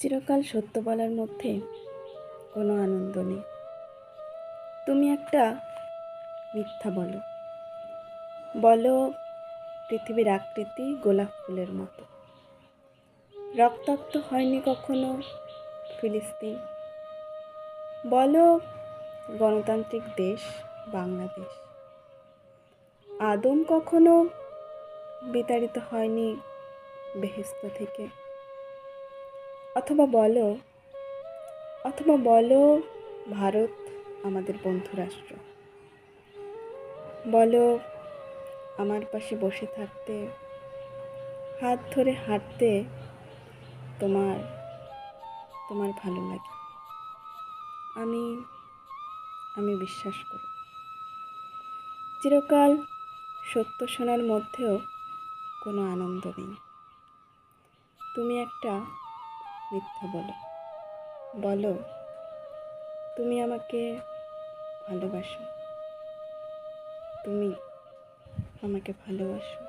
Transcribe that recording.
চিরকাল সত্য বলার মধ্যে কোনো আনন্দ নেই। তুমি একটা মিথ্যা বলো, বলো পৃথিবীর আকৃতি গোলাপ ফুলের মতো। রক্তাক্ত হয়নি কখনো ফিলিস্তিন। বলো গণতান্ত্রিক দেশ বাংলাদেশ। আদম কখনো বিতাড়িত হয়নি বেহেশত থেকে। অথবা বলো ভারত আমাদের বন্ধু রাষ্ট্র। বলো আমার পাশে বসে থাকতে, হাত ধরে হাঁটতে তোমার ভালো লাগে। আমি বিশ্বাস করি। চিরকাল সত্য শোনার মধ্যেও কোনো আনন্দ নেই। তুমি একটা মিথ্যা বলো তুমি আমাকে ভালোবাসো, তুমি আমাকে ভালোবাসো।